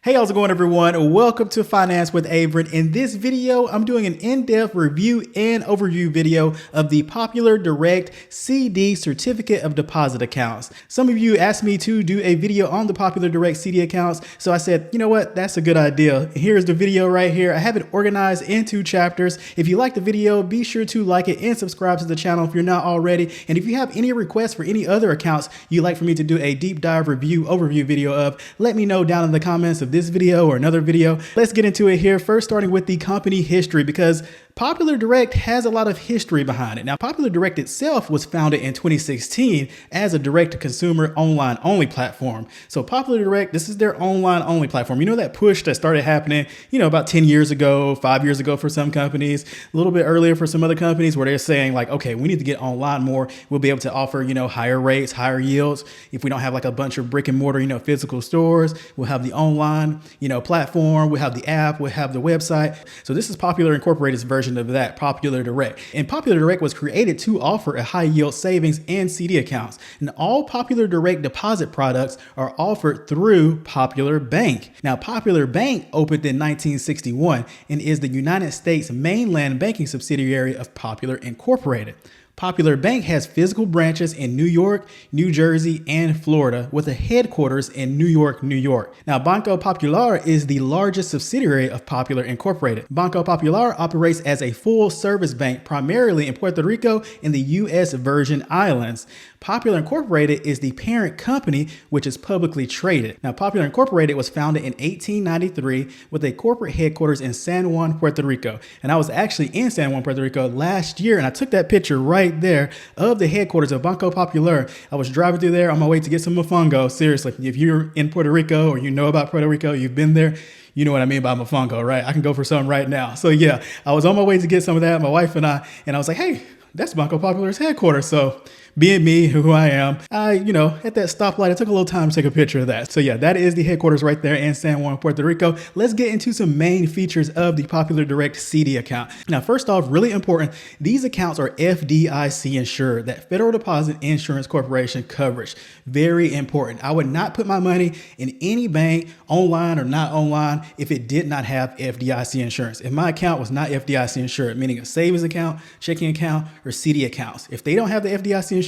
Hey, how's it going, everyone? Welcome to Finance with Avrin. In this video, I'm doing an in-depth review and overview video of the Popular Direct CD Certificate of Deposit accounts. Some of you asked me to do a video on the Popular Direct CD accounts, so I said, you know what, that's a good idea. Here's the video right here. I have it organized into chapters. If you like the video, be sure to like it and subscribe to the channel if you're not already. And if you have any requests for any other accounts you'd like for me to do a deep dive review overview video of, let me know down in the comments of this video or another video. Let's get into it here. First, starting with the company history, because Popular Direct has a lot of history behind it. Now, Popular Direct itself was founded in 2016 as a direct-to-consumer online-only platform. So Popular Direct, this is their online-only platform. You know that push that started happening, about 10 years ago, 5 years ago for some companies, a little bit earlier for some other companies where they're saying like, okay, we need to get online more. We'll be able to offer, higher rates, higher yields. If we don't have like a bunch of brick and mortar, physical stores, we'll have the online, platform, we'll have the app, we'll have the website. So this is Popular Incorporated's version of that, Popular Direct. And Popular Direct was created to offer a high yield savings and CD accounts. And all Popular Direct deposit products are offered through Popular Bank. Now, Popular Bank opened in 1961 and is the United States mainland banking subsidiary of Popular Incorporated. Popular Bank has physical branches in New York, New Jersey, and Florida, with a headquarters in New York, New York. Now, Banco Popular is the largest subsidiary of Popular Incorporated. Banco Popular operates as a full-service bank, primarily in Puerto Rico and the U.S. Virgin Islands. Popular Incorporated is the parent company, which is publicly traded. Now, Popular Incorporated was founded in 1893 with a corporate headquarters in San Juan, Puerto Rico. And I was actually in San Juan, Puerto Rico last year, and I took that picture right there of the headquarters of Banco Popular. I was driving through there on my way to get some mofongo. Seriously, if you're in Puerto Rico or you know about Puerto Rico, you've been there, you know what I mean by mofongo, right? I can go for some right now. So yeah, I was on my way to get some of that, my wife and I was like, hey, that's Banco Popular's headquarters. So being me, who I am, at that stoplight, it took a little time to take a picture of that. So yeah, that is the headquarters right there in San Juan, Puerto Rico. Let's get into some main features of the Popular Direct CD account. Now, first off, really important, these accounts are FDIC insured, that Federal Deposit Insurance Corporation coverage. Very important. I would not put my money in any bank, online or not online, if it did not have FDIC insurance. If my account was not FDIC insured, meaning a savings account, checking account, or CD accounts, if they don't have the FDIC insurance,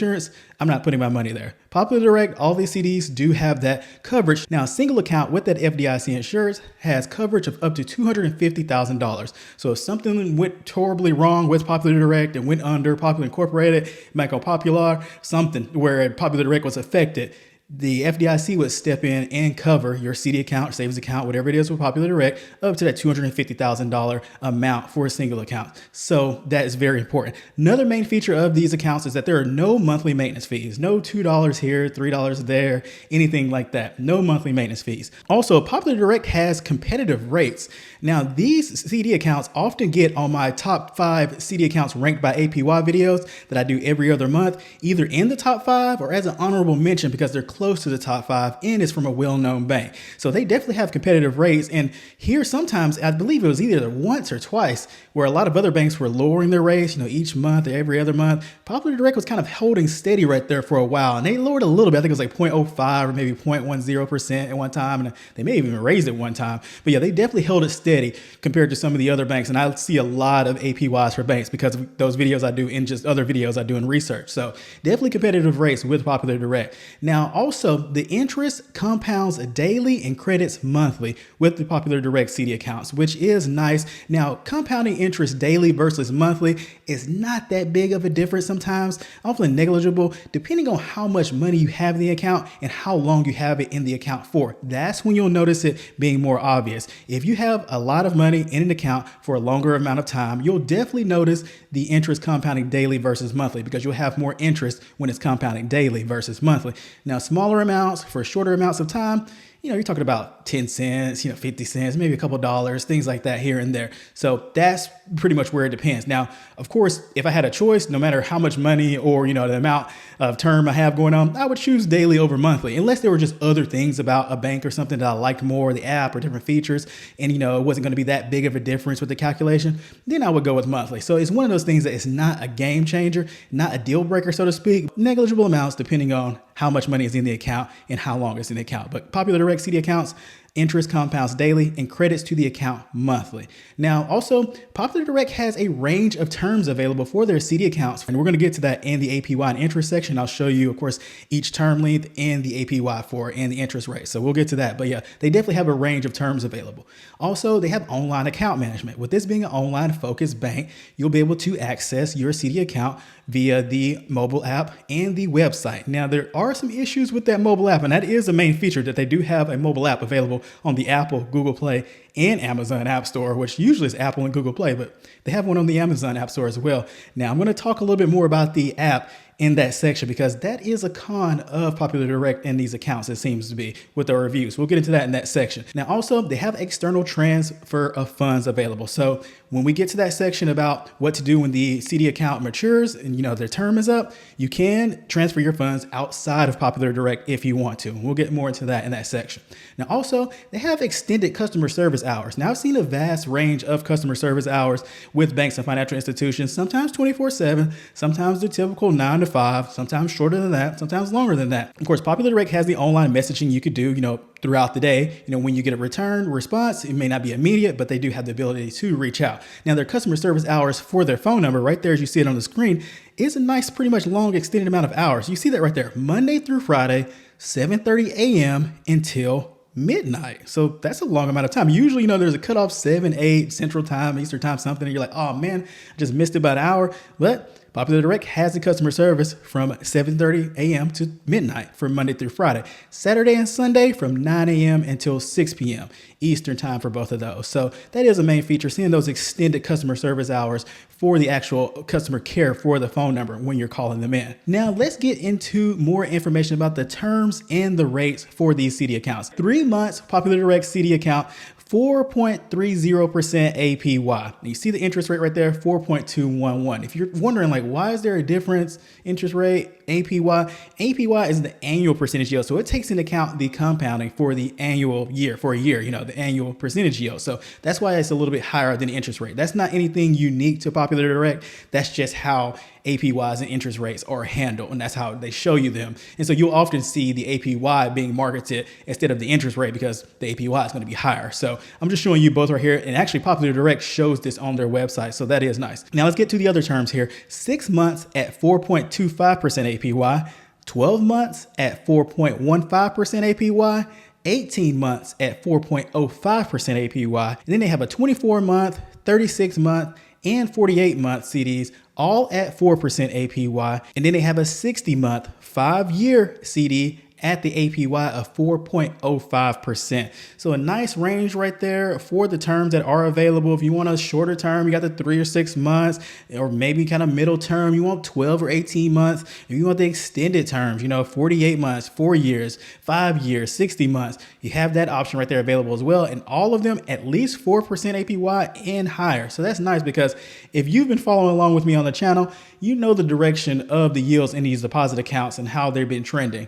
I'm not putting my money there. Popular Direct, all these CDs do have that coverage. Now, a single account with that FDIC insurance has coverage of up to $250,000. So if something went horribly wrong with Popular Direct and went under Popular Incorporated, Banco Popular, something where Popular Direct was affected, the FDIC would step in and cover your CD account, savings account, whatever it is with Popular Direct, up to that $250,000 amount for a single account. So that is very important. Another main feature of these accounts is that there are no monthly maintenance fees, no $2 here, $3 there, anything like that. No monthly maintenance fees. Also, Popular Direct has competitive rates. Now, these CD accounts often get on my top 5 CD accounts ranked by APY videos that I do every other month, either in the top 5 or as an honorable mention because they're close to the top 5 and it's from a well-known bank. So they definitely have competitive rates. And here sometimes, I believe it was either once or twice, where a lot of other banks were lowering their rates, each month or every other month. Popular Direct was kind of holding steady right there for a while. And they lowered a little bit. I think it was like 0.05 or maybe 0.10% at one time. And they may have even raised it one time. But yeah, they definitely held it steady compared to some of the other banks. And I see a lot of APYs for banks because of those videos I do and just other videos I do in research. So definitely competitive rates with Popular Direct. Now, also, the interest compounds daily and credits monthly with the Popular Direct CD accounts, which is nice. Now, compounding interest daily versus monthly is not that big of a difference sometimes, often negligible, depending on how much money you have in the account and how long you have it in the account for. That's when you'll notice it being more obvious. If you have a lot of money in an account for a longer amount of time, you'll definitely notice the interest compounding daily versus monthly because you'll have more interest when it's compounding daily versus monthly. Now, smaller amounts for shorter amounts of time, you're talking about 10 cents, 50 cents, maybe a couple dollars, things like that here and there. So that's pretty much where it depends. Now, of course, if I had a choice, no matter how much money or, the amount of term I have going on, I would choose daily over monthly, unless there were just other things about a bank or something that I liked more, the app or different features, and, it wasn't going to be that big of a difference with the calculation, then I would go with monthly. So it's one of those things that is not a game changer, not a deal breaker, so to speak, negligible amounts depending on how much money is in the account and how long it's in the account. But Popular Direct CD accounts, interest compounds daily, and credits to the account monthly. Now, also, Popular Direct has a range of terms available for their CD accounts, and we're going to get to that in the APY and interest section. I'll show you, of course, each term length and the APY for and the interest rate. So we'll get to that. But yeah, they definitely have a range of terms available. Also, they have online account management. With this being an online focused bank, you'll be able to access your CD account via the mobile app and the website. Now, there are some issues with that mobile app, and that is a main feature, that they do have a mobile app available on the Apple, Google Play, and Amazon App Store, which usually is Apple and Google Play, but they have one on the Amazon App Store as well. Now, I'm going to talk a little bit more about the app in that section, because that is a con of Popular Direct in these accounts, it seems to be, with our reviews. We'll get into that in that section. Now, also, they have external transfer of funds available. So when we get to that section about what to do when the CD account matures and their term is up, you can transfer your funds outside of Popular Direct if you want to. We'll get more into that in that section. Now, also, they have extended customer service hours. Now, I've seen a vast range of customer service hours with banks and financial institutions, sometimes 24/7, sometimes the typical 9 to 5, sometimes shorter than that, sometimes longer than that. Of course, Popular Direct has the online messaging you could do, throughout the day. When you get a return response, it may not be immediate, but they do have the ability to reach out. Now, their customer service hours for their phone number right there, as you see it on the screen, is a nice, pretty much long extended amount of hours. You see that right there, Monday through Friday, 7:30 a.m. until midnight. So that's a long amount of time. Usually, there's a cutoff 7, 8 Central Time, Eastern Time, something, and you're like, oh man, I just missed it by an hour. But Popular Direct has the customer service from 7:30 a.m. to midnight for Monday through Friday. Saturday and Sunday from 9 a.m. until 6 p.m. Eastern Time for both of those. So that is a main feature, seeing those extended customer service hours for the actual customer care for the phone number when you're calling them in. Now, let's get into more information about the terms and the rates for these CD accounts. 3 months Popular Direct CD account, 4.30% APY. You see the interest rate right there, 4.211. If you're wondering, why is there a difference interest rate, APY? APY is the annual percentage yield. So it takes into account the compounding for the annual year, for a year, the annual percentage yield. So that's why it's a little bit higher than the interest rate. That's not anything unique to Popular Direct. That's just how APYs and interest rates are handled, and that's how they show you them. And so you'll often see the APY being marketed instead of the interest rate, because the APY is going to be higher. So I'm just showing you both right here, and actually Popular Direct shows this on their website, so that is nice. Now let's get to the other terms here. 6 months at 4.25% APY, 12 months at 4.15% APY, 18 months at 4.05% APY, and then they have a 24-month, 36-month, and 48-month CDs, all at 4% APY. And then they have a 60-month, 5-year CD at the APY of 4.05%. So a nice range right there for the terms that are available. If you want a shorter term, you got the 3 or 6 months, or maybe kind of middle term, you want 12 or 18 months. If you want the extended terms, 48 months, 4 years, 5 years, 60 months, you have that option right there available as well. And all of them at least 4% APY and higher. So that's nice, because if you've been following along with me on the channel, you know the direction of the yields in these deposit accounts and how they've been trending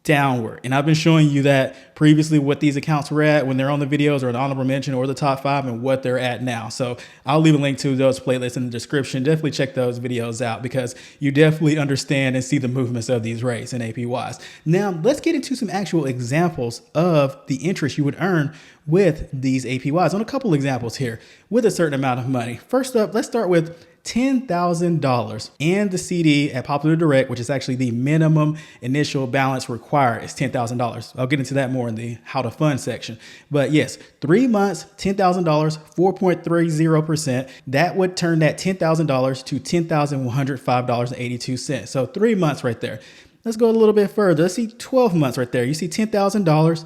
downward. And I've been showing you that previously, what these accounts were at when they're on the videos, or an honorable mention, or the top 5, and what they're at now. So I'll leave a link to those playlists in the description. Definitely check those videos out, because you definitely understand and see the movements of these rates and APYs. Now let's get into some actual examples of the interest you would earn with these APYs on a couple examples here with a certain amount of money. First up, let's start with $10,000, and the CD at Popular Direct, which is actually the minimum initial balance required, is $10,000. I'll get into that more in the how to fund section. But yes, 3 months, $10,000, 4.30%. That would turn that $10,000 to $10,105.82. So 3 months right there. Let's go a little bit further. Let's see 12 months right there. You see $10,000.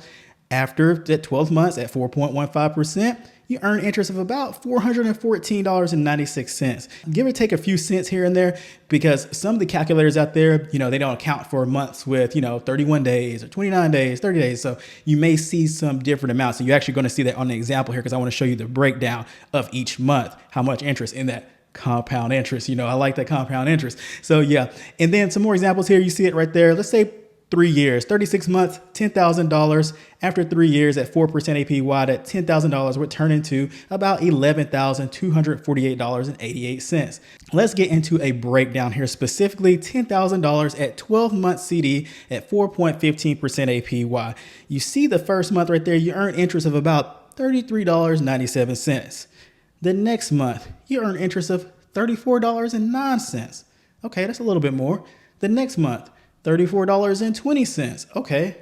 After that 12 months at 4.15%, you earn interest of about $414.96. Give or take a few cents here and there, because some of the calculators out there, they don't account for months with, 31 days or 29 days, 30 days. So you may see some different amounts. And you're actually going to see that on the example here, because I want to show you the breakdown of each month, how much interest in that compound interest. I like that compound interest. So yeah. And then some more examples here. You see it right there. Let's say 3 years, 36 months, $10,000. After 3 years at 4% APY, that $10,000 would turn into about $11,248.88. Let's get into a breakdown here, specifically $10,000 at 12-month CD at 4.15% APY. You see the first month right there, you earn interest of about $33.97. The next month, you earn interest of $34.09. Okay, that's a little bit more. The next month, $34.20. Okay,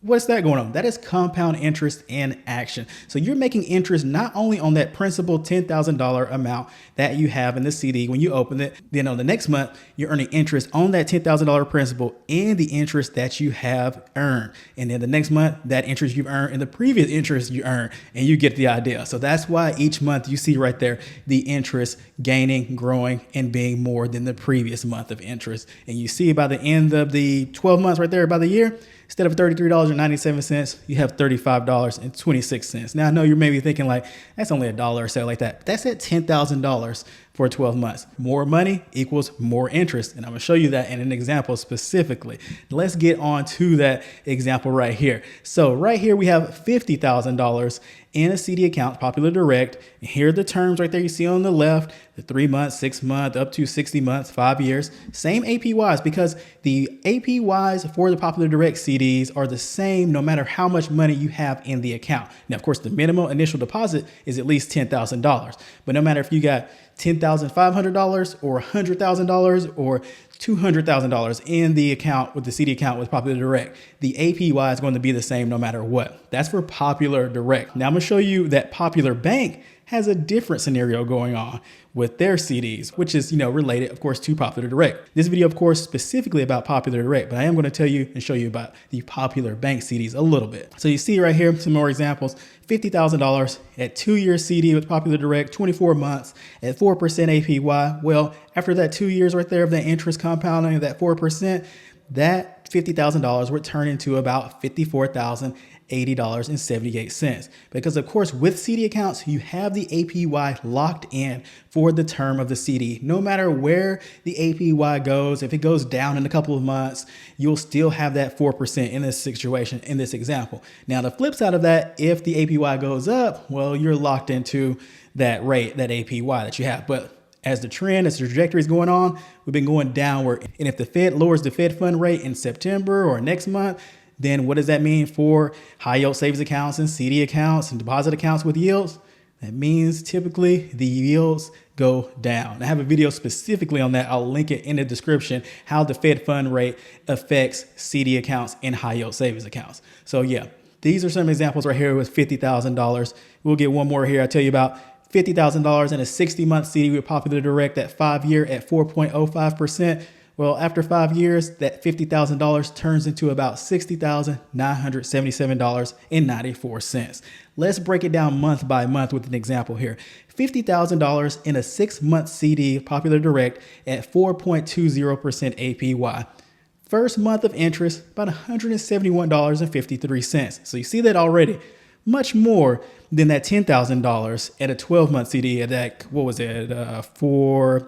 what's that going on? That is compound interest in action. So you're making interest not only on that principal $10,000 amount that you have in the CD when you open it, then on the next month, you're earning interest on that $10,000 principal and the interest that you have earned. And then the next month, that interest you've earned and the previous interest you earned, and you get the idea. So that's why each month you see right there, the interest gaining, growing, and being more than the previous month of interest. And you see by the end of the 12 months right there, by the year, instead of $33.97, you have $35.26. Now, I know you're maybe thinking like, that's only $1 or so like that. That's at $10,000 for 12 months. More money equals more interest. And I'm gonna show you that in an example specifically. Let's get on to that example right here. So right here, we have $50,000 in a CD account, Popular Direct. And here are the terms right there you see on the left, the 3 months, 6 months, up to 60 months, 5 years, same APYs, because the APYs for the Popular Direct CDs are the same no matter how much money you have in the account. Now, of course, the minimum initial deposit is at least $10,000, but no matter if you got $10,500 or $100,000 or $200,000 in the account with the CD account with Popular Direct, the APY is going to be the same no matter what. That's for Popular Direct. Now I'm going to show you that Popular Bank has a different scenario going on with their CDs, which is, related, of course, to Popular Direct. This video, of course, specifically about Popular Direct, but I am going to tell you and show you about the Popular Bank CDs a little bit. So you see right here, some more examples, $50,000 at 2-year CD with Popular Direct, 24 months at 4% APY. Well, after that 2 years right there of that interest compounding of that 4%, that $50,000 would turn into about $54,080.78. Because of course, with CD accounts, you have the APY locked in for the term of the CD. No matter where the APY goes, if it goes down in a couple of months, you'll still have that 4% in this situation, in this example. Now, the flip side of that, if the APY goes up, well, you're locked into that rate, that APY that you have. But as the trajectory is going on, we've been going downward. And if the Fed lowers the Fed fund rate in September or next month, then what does that mean for high yield savings accounts and CD accounts and deposit accounts with yields? That means typically the yields go down. I have a video specifically on that. I'll link it in the description, how the Fed fund rate affects CD accounts and high yield savings accounts. So yeah, these are some examples right here with $50,000. We'll get one more here. I'll tell you about $50,000 in a 60-month CD with Popular Direct at 5-year at 4.05%. Well, after 5 years, that $50,000 turns into about $60,977.94. Let's break it down month by month with an example here. $50,000 in a 6-month CD, Popular Direct at 4.20% APY. First month of interest, about $171.53. So you see that already. Much more than that $10,000 at a 12-month CD at that, 4.15%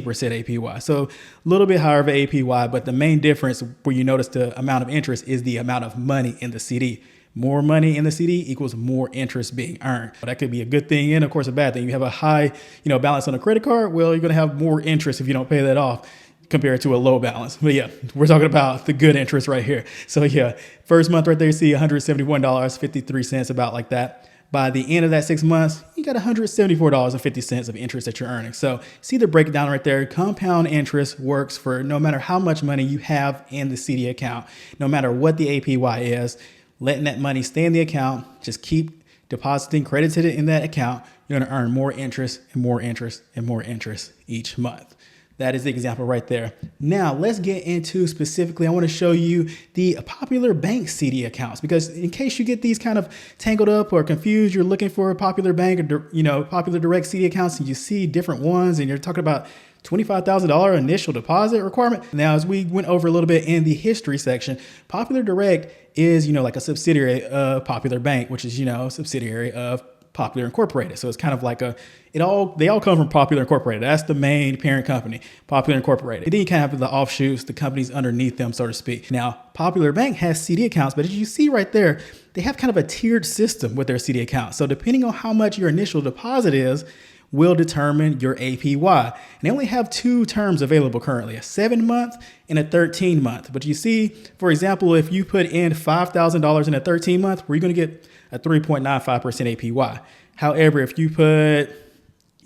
APY. So a little bit higher of an APY, but the main difference where you notice the amount of interest is the amount of money in the CD. More money in the CD equals more interest being earned. That could be a good thing and of course a bad thing. You have a high, balance on a credit card. Well, you're going to have more interest if you don't pay that off compared to a low balance. But yeah, we're talking about the good interest right here. So yeah, first month right there, you see $171.53, about like that. By the end of that 6 months, you got $174.50 of interest that you're earning. So see the breakdown right there. Compound interest works for no matter how much money you have in the CD account, no matter what the APY is, letting that money stay in the account, just keep depositing, credited it in that account. You're going to earn more interest and more interest and more interest each month. That is the example right there. Now let's get into specifically, I want to show you the Popular Bank CD accounts, because in case you get these kind of tangled up or confused, you're looking for a Popular Bank or, Popular Direct CD accounts, and you see different ones and you're talking about $25,000 initial deposit requirement. Now, as we went over a little bit in the history section, Popular Direct is, like a subsidiary of Popular Bank, which is, a subsidiary of Popular Incorporated. So it's kind of like they all come from Popular Incorporated. That's the main parent company, Popular Incorporated. And then you kind of have the offshoots, the companies underneath them, so to speak. Now, Popular Bank has CD accounts, but as you see right there, they have kind of a tiered system with their CD accounts. So depending on how much your initial deposit is, will determine your APY. And they only have two terms available currently, a 7-month and a 13-month. But you see, for example, if you put in $5,000 in a 13-month, you're going to get a 3.95% APY. However, if you put,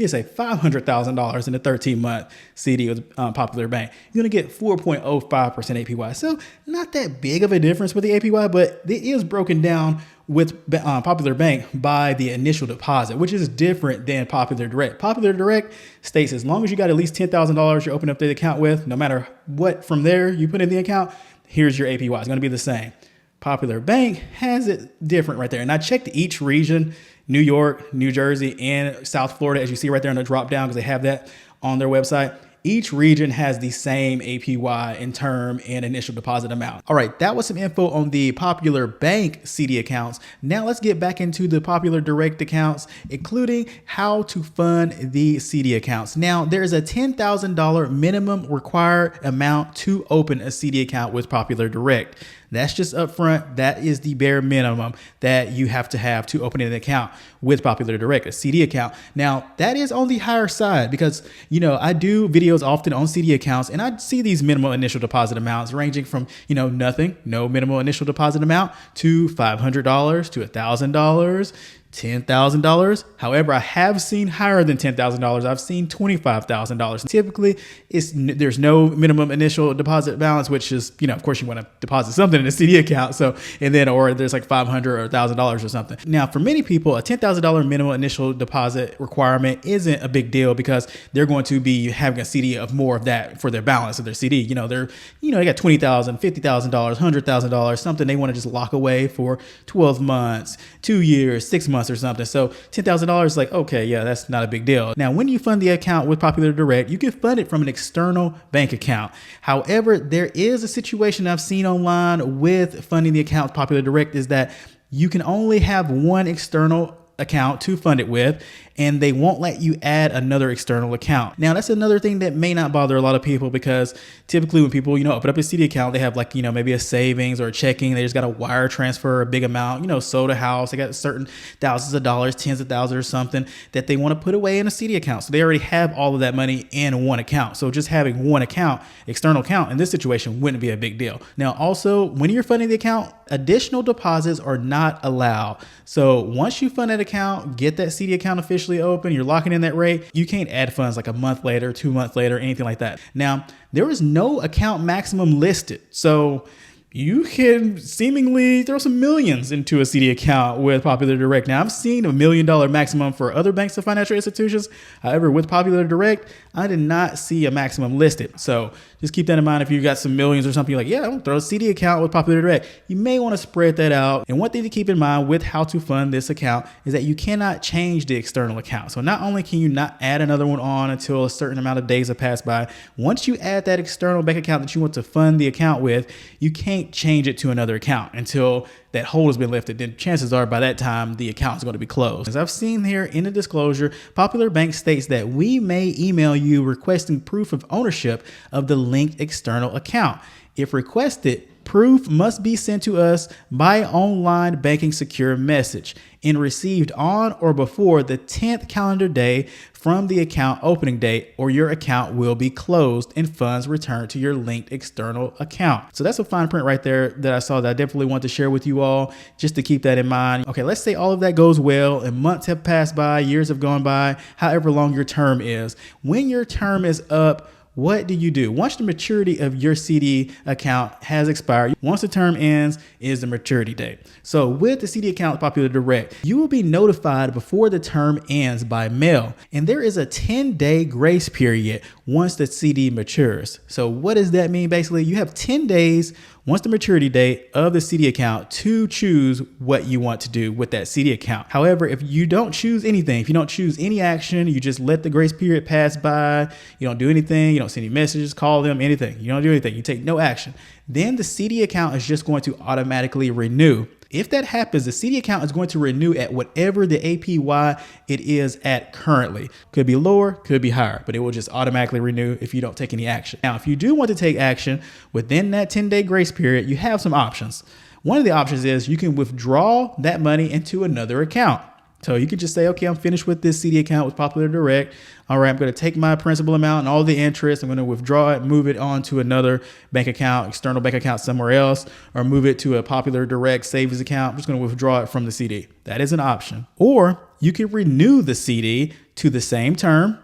say $500,000 in a 13-month CD with Popular Bank, you're going to get 4.05% APY. So not that big of a difference with the APY, but it is broken down with Popular Bank by the initial deposit, which is different than Popular Direct. Popular Direct states as long as you got at least $10,000 you open up the account with, no matter what from there you put in the account, here's your APY. It's going to be the same. Popular Bank has it different right there. And I checked each region, New York, New Jersey, and South Florida, as you see right there on the drop down, because they have that on their website. Each region has the same APY in term and initial deposit amount. All right, that was some info on the Popular Bank CD accounts. Now let's get back into the Popular Direct accounts, including how to fund the CD accounts. Now there's a $10,000 minimum required amount to open a CD account with Popular Direct. That's just upfront. That is the bare minimum that you have to open an account with Popular Direct, a CD account. Now, that is on the higher side because, I do videos often on CD accounts and I see these minimal initial deposit amounts ranging from, nothing, no minimal initial deposit amount to $500 to $1,000. $10,000. However, I have seen higher than $10,000. I've seen $25,000. Typically, there's no minimum initial deposit balance, which is, of course you want to deposit something in a CD account. So, or there's like $500 or $1,000 or something. Now, for many people, a $10,000 minimum initial deposit requirement isn't a big deal because they're going to be having a CD of more of that for their balance of their CD. They got $20,000, $50,000, $100,000, something they want to just lock away for 12 months, 2 years, 6 months or something. So $10,000 is like, okay, yeah, that's not a big deal. Now, when you fund the account with Popular Direct, you can fund it from an external bank account. However, there is a situation I've seen online with funding the account with Popular Direct is that you can only have one external account to fund it with, and they won't let you add another external account. Now, that's another thing that may not bother a lot of people because typically when people, open up a CD account, they have like, maybe a savings or a checking. They just got to wire transfer a big amount, sold a house. They got certain thousands of dollars, tens of thousands or something that they want to put away in a CD account. So they already have all of that money in one account. So just having one account, external account in this situation wouldn't be a big deal. Now, also when you're funding the account, additional deposits are not allowed. So once you fund that account, get that CD account officially open, you're locking in that rate, you can't add funds like a month later, 2 months later, anything like that. Now, there is no account maximum listed. So you can seemingly throw some millions into a CD account with Popular Direct. Now, I've seen $1 million maximum for other banks and financial institutions. However, with Popular Direct, I did not see a maximum listed. So just keep that in mind. If you got some millions or something, you're like, yeah, I'm gonna throw a CD account with Popular Direct. You may want to spread that out. And one thing to keep in mind with how to fund this account is that you cannot change the external account. So not only can you not add another one on until a certain amount of days have passed by, once you add that external bank account that you want to fund the account with, you can't change it to another account until that hold has been lifted. Then chances are by that time the account is going to be closed. As I've seen here in the disclosure, Popular Bank states that we may email you requesting proof of ownership of the linked external account. If requested, proof must be sent to us by online banking secure message and received on or before the 10th calendar day from the account opening date, or your account will be closed and funds returned to your linked external account. So that's a fine print right there that I saw that I definitely want to share with you all, just to keep that in mind. Okay, let's say all of that goes well and months have passed by, years have gone by, however long your term is. When your term is up, what do you do? Once the maturity of your CD account has expired, once the term ends is the maturity date. So with the CD account with Popular Direct, you will be notified before the term ends by mail. And there is a 10-day grace period once the CD matures. So what does that mean? Basically, you have 10 days once the maturity date of the CD account to choose what you want to do with that CD account. However, if you don't choose anything, if you don't choose any action, you just let the grace period pass by, you don't do anything, you don't send any messages, call them, anything, you don't do anything, you take no action, then the CD account is just going to automatically renew. If that happens, the CD account is going to renew at whatever the APY it is at currently. Could be lower, could be higher, but it will just automatically renew if you don't take any action. Now, if you do want to take action within that 10-day grace period, you have some options. One of the options is you can withdraw that money into another account. So you could just say, okay, I'm finished with this CD account with Popular Direct. All right, I'm going to take my principal amount and all the interest. I'm going to withdraw it, move it on to another bank account, external bank account somewhere else, or move it to a Popular Direct savings account. I'm just going to withdraw it from the CD. That is an option. Or you could renew the CD to the same term.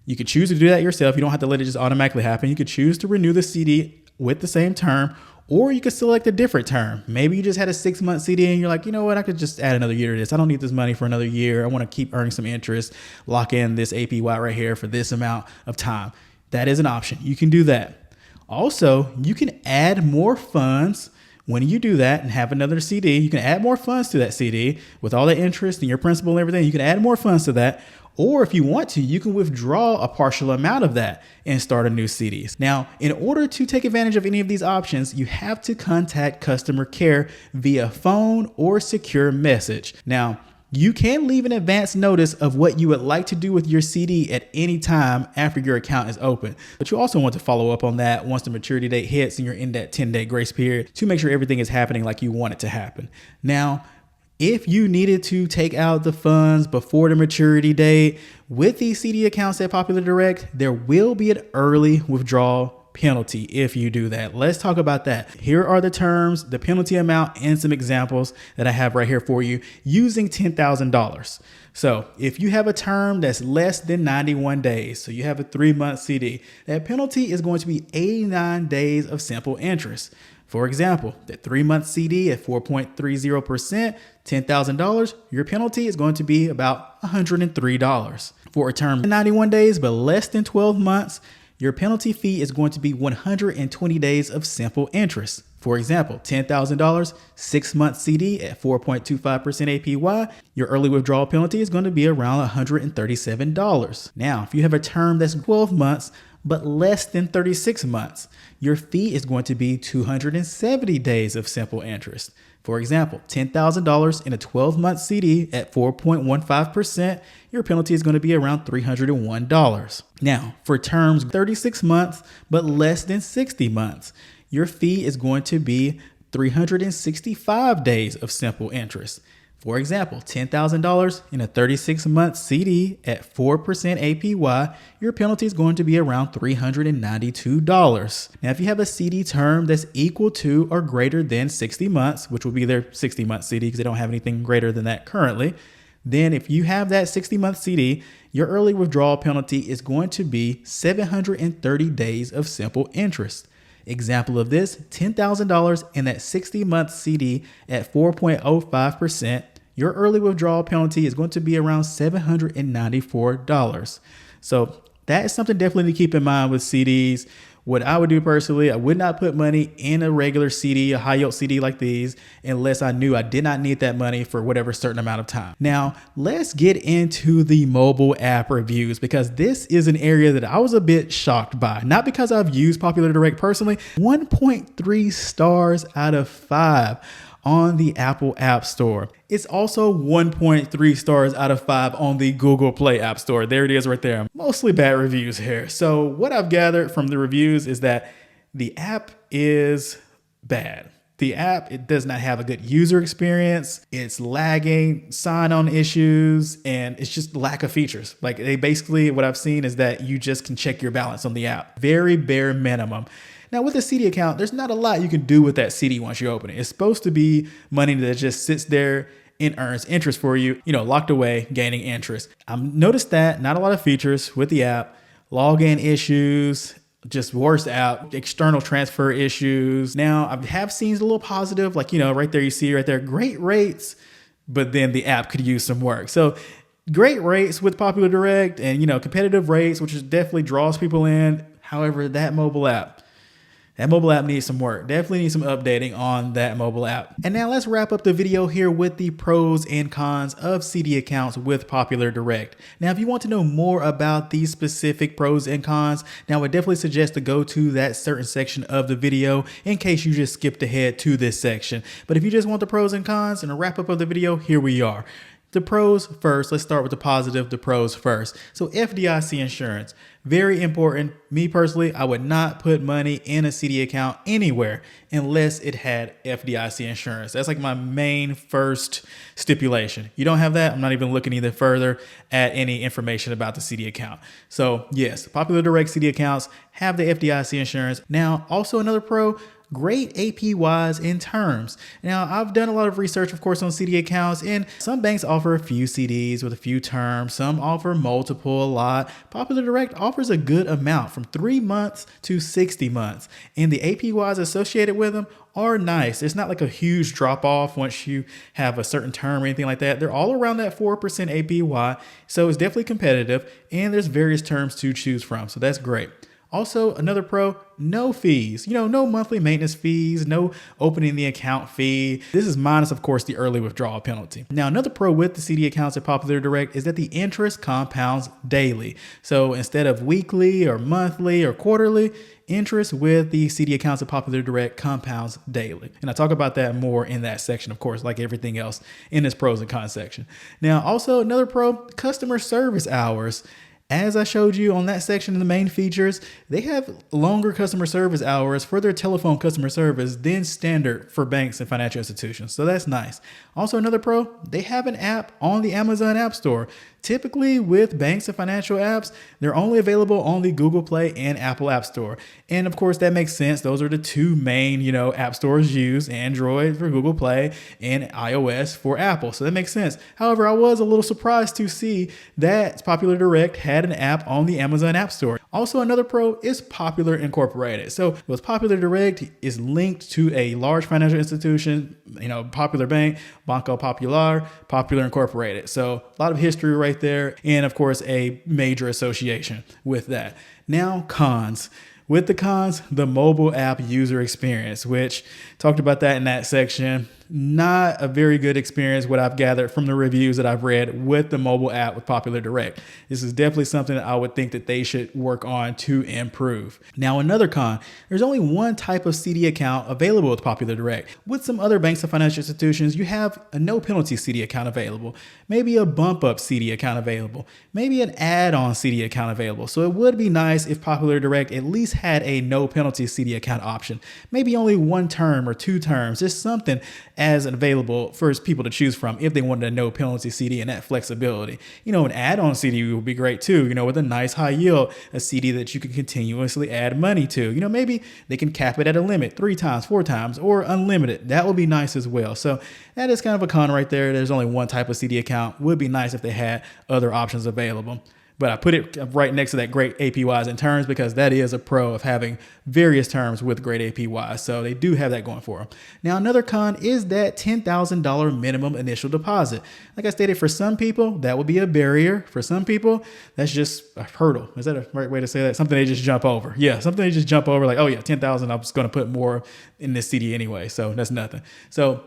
You could choose to do that yourself. You don't have to let it just automatically happen. You could choose to renew the CD with the same term, or you could select a different term. Maybe you just had a 6-month CD and you're like, you know what, I could just add another year to this. I don't need this money for another year. I want to keep earning some interest, lock in this APY right here for this amount of time. That is an option. You can do that. Also, you can add more funds. When you do that and have another CD, you can add more funds to that CD with all the interest and your principal and everything. You can add more funds to that. Or if you want to, you can withdraw a partial amount of that and start a new CD. Now, in order to take advantage of any of these options, you have to contact customer care via phone or secure message. Now, you can leave an advance notice of what you would like to do with your CD at any time after your account is open. But you also want to follow up on that once the maturity date hits and you're in that 10-day grace period to make sure everything is happening like you want it to happen. Now, if you needed to take out the funds before the maturity date with these CD accounts at Popular Direct, there will be an early withdrawal penalty if you do that. Let's talk about that. Here are the terms, the penalty amount, and some examples that I have right here for you using $10,000. So if you have a term that's less than 91 days, so you have a 3-month CD, that penalty is going to be 89 days of simple interest. For example, the 3-month CD at 4.30%, $10,000, your penalty is going to be about $103. For a term 91 days, but less than 12 months, your penalty fee is going to be 120 days of simple interest. For example, $10,000, 6-month CD at 4.25% APY, your early withdrawal penalty is going to be around $137. Now, if you have a term that's 12 months, but less than 36 months, your fee is going to be 270 days of simple interest. For example, $10,000 in a 12-month CD at 4.15%, your penalty is going to be around $301. Now, for terms 36 months, but less than 60 months, your fee is going to be 365 days of simple interest. For example, $10,000 in a 36-month CD at 4% APY, your penalty is going to be around $392. Now, if you have a CD term that's equal to or greater than 60 months, which will be their 60-month CD because they don't have anything greater than that currently, then if you have that 60-month CD, your early withdrawal penalty is going to be 730 days of simple interest. Example of this, $10,000 in that 60-month CD at 4.05%, your early withdrawal penalty is going to be around $794. So that is something definitely to keep in mind with CDs. What I would do personally, I would not put money in a regular CD, a high yield CD like these, unless I knew I did not need that money for whatever certain amount of time. Now, let's get into the mobile app reviews, because this is an area that I was a bit shocked by. Not because I've used Popular Direct personally, 1.3 stars out of 5 on the Apple App Store. It's also 1.3 stars out of 5 on the Google Play App Store. There it is right there. Mostly bad reviews here. So what I've gathered from the reviews is that the app is bad. The app, it does not have a good user experience. It's lagging, sign-on issues, and it's just lack of features. Like they basically, what I've seen is that you just can check your balance on the app. Very bare minimum. Now with a CD account, there's not a lot you can do with that CD once you open it. It's supposed to be money that just sits there and earns interest for you, locked away, gaining interest. I've noticed that not a lot of features with the app, login issues, just worse app, external transfer issues. Now I have seen a little positive, like, right there, you see right there, great rates, but then the app could use some work. So great rates with Popular Direct and, competitive rates, which definitely draws people in. However, that mobile app, That mobile app needs some work. Definitely needs some updating on that mobile app. And now let's wrap up the video here with the pros and cons of CD accounts with Popular Direct. Now, if you want to know more about these specific pros and cons, now I would definitely suggest to go to that certain section of the video in case you just skipped ahead to this section. But if you just want the pros and cons and a wrap up of the video, here we are. The pros first, let's start with the positive, the pros first. So FDIC insurance, very important. Me personally, I would not put money in a CD account anywhere unless it had FDIC insurance. That's like my main first stipulation. You don't have that, I'm not even looking either further at any information about the CD account. So yes, Popular Direct CD accounts have the FDIC insurance. Now, also another pro, great APYs and terms. Now, I've done a lot of research, of course, on CD accounts, and some banks offer a few CDs with a few terms. Some offer multiple, a lot. Popular Direct offers a good amount from 3 months to 60 months, and the APYs associated with them are nice. It's not like a huge drop off once you have a certain term or anything like that. They're all around that 4% APY, so it's definitely competitive, and there's various terms to choose from, so that's great. Also, another pro, no fees, no monthly maintenance fees, no opening the account fee. This is minus, of course, the early withdrawal penalty. Now, another pro with the CD accounts at Popular Direct is that the interest compounds daily. So instead of weekly or monthly or quarterly, interest with the CD accounts at Popular Direct compounds daily. And I talk about that more in that section, of course, like everything else in this pros and cons section. Now, also another pro, customer service hours. As I showed you on that section in the main features, they have longer customer service hours for their telephone customer service than standard for banks and financial institutions. So that's nice. Also another pro, they have an app on the Amazon App Store. Typically with banks and financial apps, they're only available on the Google Play and Apple App Store. And of course that makes sense. Those are the two main, app stores used, Android for Google Play and iOS for Apple. So that makes sense. However, I was a little surprised to see that Popular Direct had an app on the Amazon App Store. Also, another pro is Popular Incorporated. So with Popular Direct is linked to a large financial institution, Popular Bank, Banco Popular, Popular Incorporated. So a lot of history right there. And of course, a major association with that. Now, cons. With the cons, the mobile app user experience, which talked about that in that section. Not a very good experience, what I've gathered from the reviews that I've read with the mobile app with Popular Direct. This is definitely something that I would think that they should work on to improve. Now, another con, there's only one type of CD account available with Popular Direct. With some other banks and financial institutions, you have a no penalty CD account available, maybe a bump up CD account available, maybe an add-on CD account available. So it would be nice if Popular Direct at least had a no penalty CD account option, maybe only 1 term or 2 terms, just something as available for people to choose from if they wanted a no penalty CD and that flexibility. An add-on CD would be great too, with a nice high yield, a CD that you can continuously add money to. Maybe they can cap it at a limit 3 times, 4 times, or unlimited. That would be nice as well. So that is kind of a con right there. There's only one type of CD account. Would be nice if they had other options available. But I put it right next to that great APYs and terms because that is a pro of having various terms with great APYs. So they do have that going for them. Now, another con is that $10,000 minimum initial deposit. Like I stated, for some people, that would be a barrier. For some people, that's just a hurdle. Is that a right way to say that? Something they just jump over. Yeah, something they just jump over like, oh yeah, 10,000, I'm just going to put more in this CD anyway. So that's nothing. So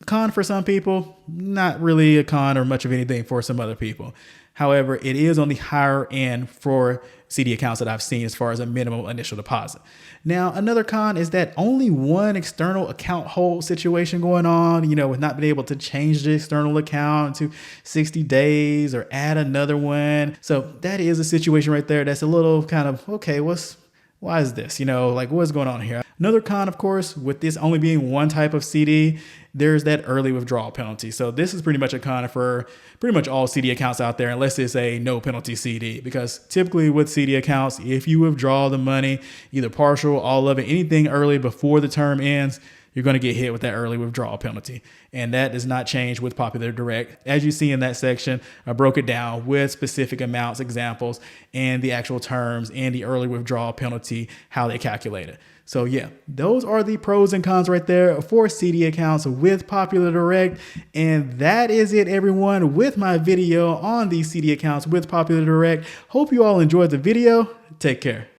con for some people, not really a con or much of anything for some other people. However, it is on the higher end for CD accounts that I've seen as far as a minimum initial deposit. Now, another con is that only one external account hold situation going on, with not being able to change the external account to 60 days or add another one. So that is a situation right there that's a little kind of, okay, why is this? What's going on here? Another con, of course, with this only being one type of CD, there's that early withdrawal penalty. So this is pretty much a con for pretty much all CD accounts out there, unless it's a no penalty CD, because typically with CD accounts, if you withdraw the money, either partial, all of it, anything early before the term ends, you're going to get hit with that early withdrawal penalty. And that does not change with Popular Direct. As you see in that section, I broke it down with specific amounts, examples, and the actual terms and the early withdrawal penalty, how they calculate it. So yeah, those are the pros and cons right there for CD accounts with Popular Direct. And that is it, everyone, with my video on these CD accounts with Popular Direct. Hope you all enjoyed the video. Take care.